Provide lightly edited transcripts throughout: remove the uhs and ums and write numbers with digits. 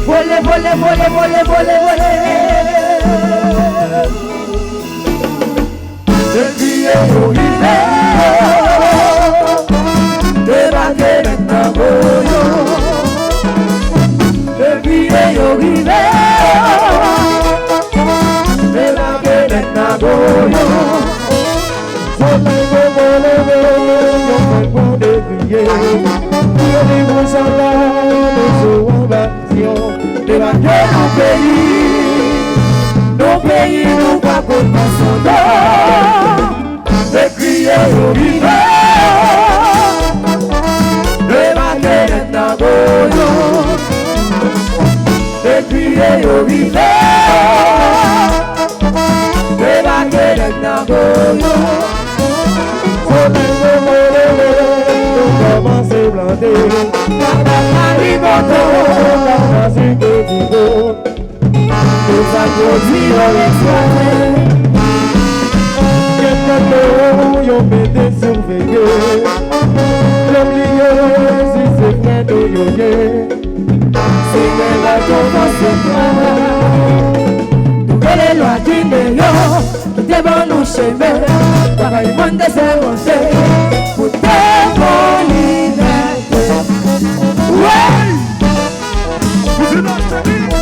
Voler, voler, voler, voler, voler, voler. Depuis au hiver, débarquer maintenant boyo. Depuis au hiver, débarquer maintenant boyo. Soleil voler, voler, on fait décrier. Les gros soldats, nous sommes bâtillons. Débarquer nos pays, nous pas contre son dos. De crier au hiver, débarquer maintenant boyo. De crier au hiver, débarquer maintenant boyo. Soleil voler, commencer planter. Tout ça produit on l'exploite. Quelqu'un y'ont été surveillé. L'oublié si c'est vrai de yoye. C'est que la confiance est là. Les lois du meilleur, tout est bon nous chemin. Par le monde des émotions, pour tes bonnes libertés. Ouais! Vous êtes dans ce livre?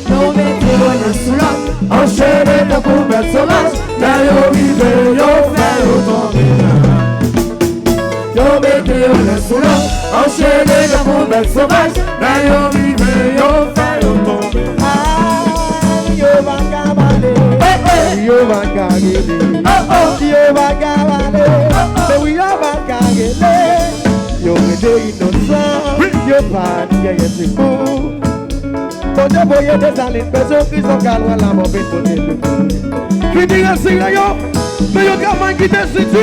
Yo mettez on sous l'autre, enchaîné de couverts sauvages. Là yo vivez, yo fait yo tomber. Yo mettez on sous l'autre, enchaîné de couverts sauvages. Là yo vivez, yo fait yo tomber. Yo va cavaler, yo va cavaler, yo va cavaler, oui yo va cavaler. Yo mettez innocent, yo pas bien c'est fou. Quand je voyais des alines, personnes qui sont calmes, la mort est donnée. Qui dit ainsi, mais yo gamin qui décide.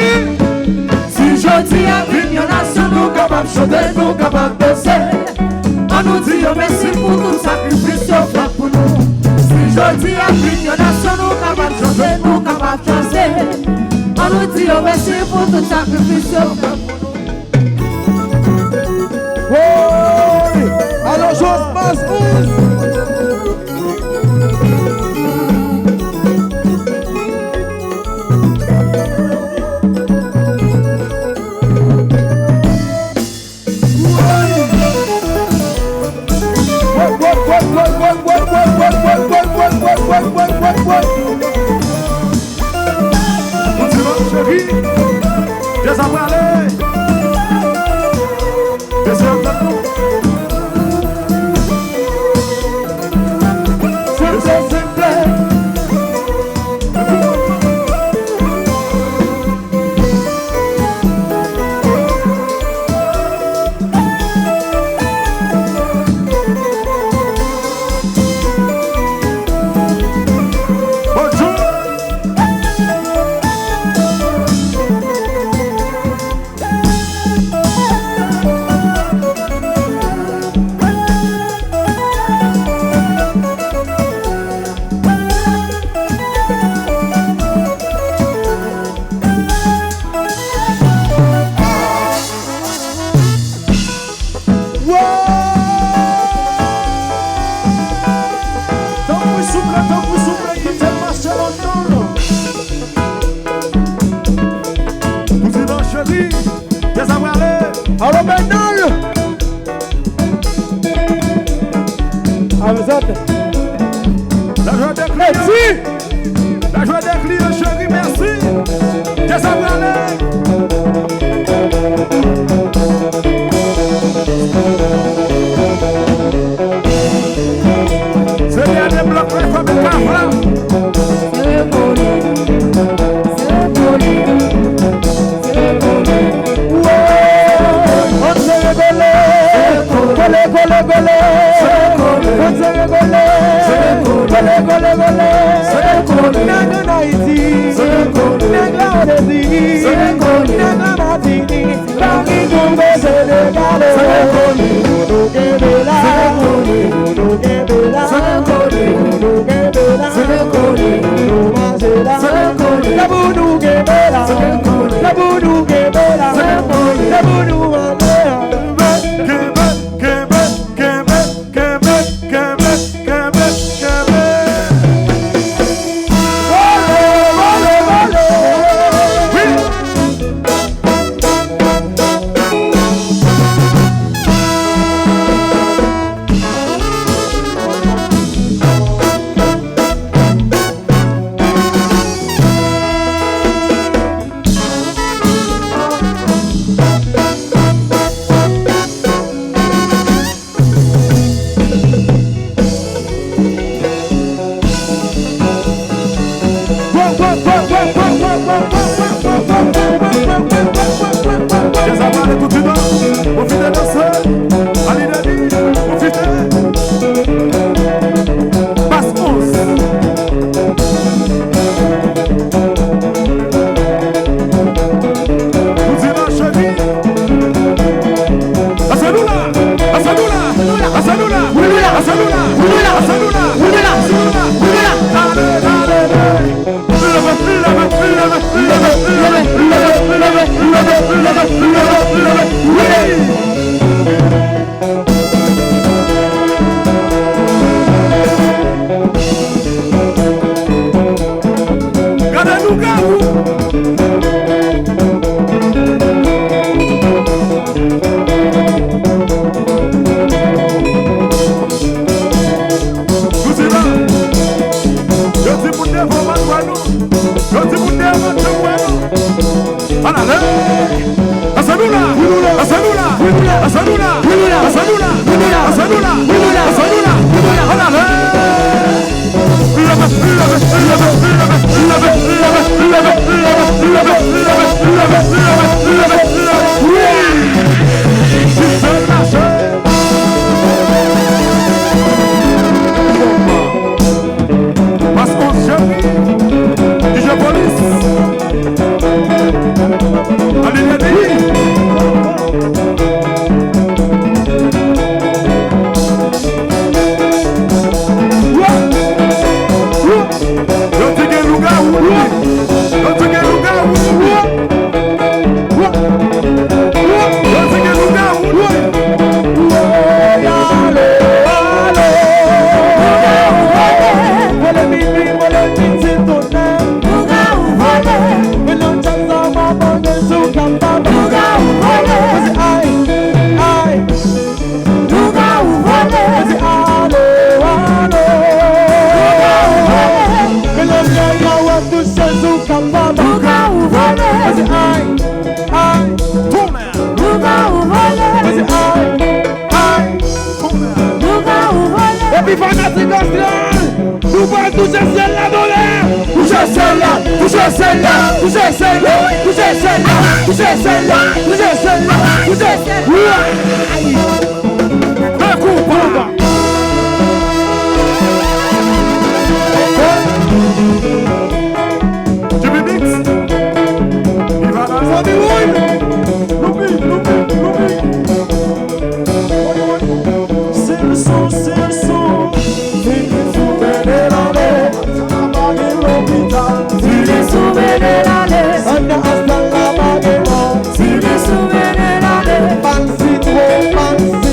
Si je dis à l'union nation, nous capables de chanter, nous capables de danser. On nous dit merci pour tout sacrifice fait pour nous. Si je dis à l'union nation, nous capables de chanter, nous capables de danser. On nous dit merci pour tout sacrifice fait pour nous. Oui, alors j'ose passe Então, Alors maintenant, la joie des clients. La joie des clients, chérie, merci. Qu'est-ce que ça va aller? C'est bien des blocs comme des cafres. C'est poli. C'est poli. C'est poli. On s'est rigolé. Golé, golé, golé. On s'est rigolé. Golé, golé, golé. Nègre Haïti. Nègre Odésie. Nègre Martini. Paris, Congo, Sénégal. Boudou Guébéla. Boudou Guébéla. Boudou Guébéla. Boudou Mazéla. La Boudou Guébéla. La Boudou Guébéla. La Boudou Mazéla. Fancy,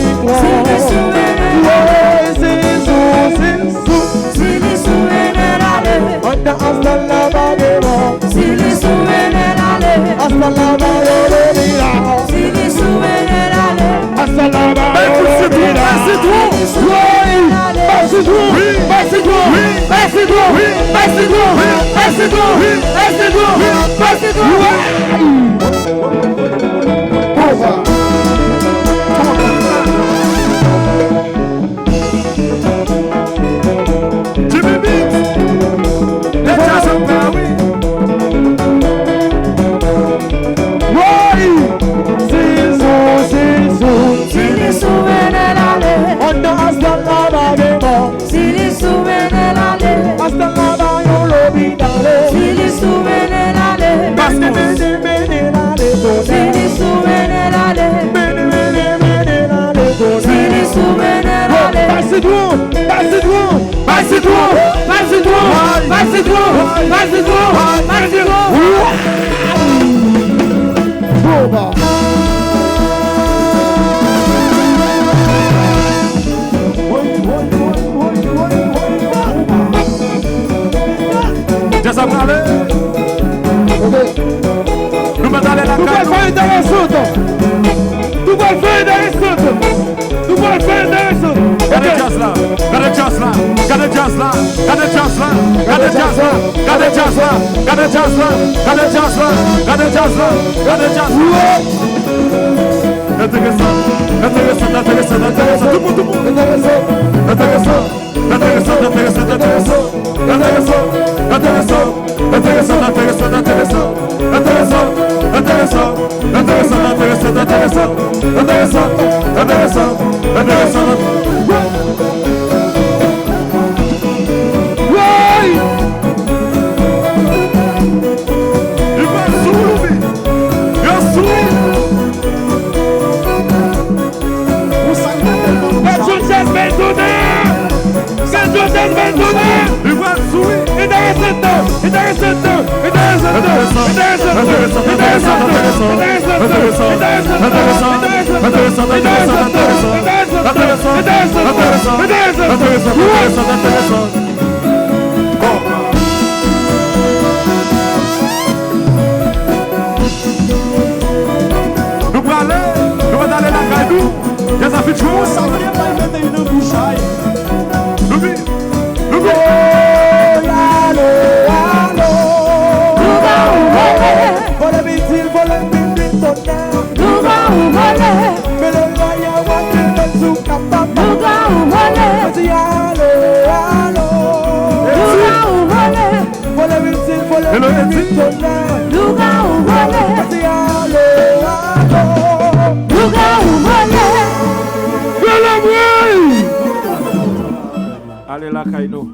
Allez la Kaino.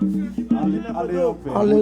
Allez.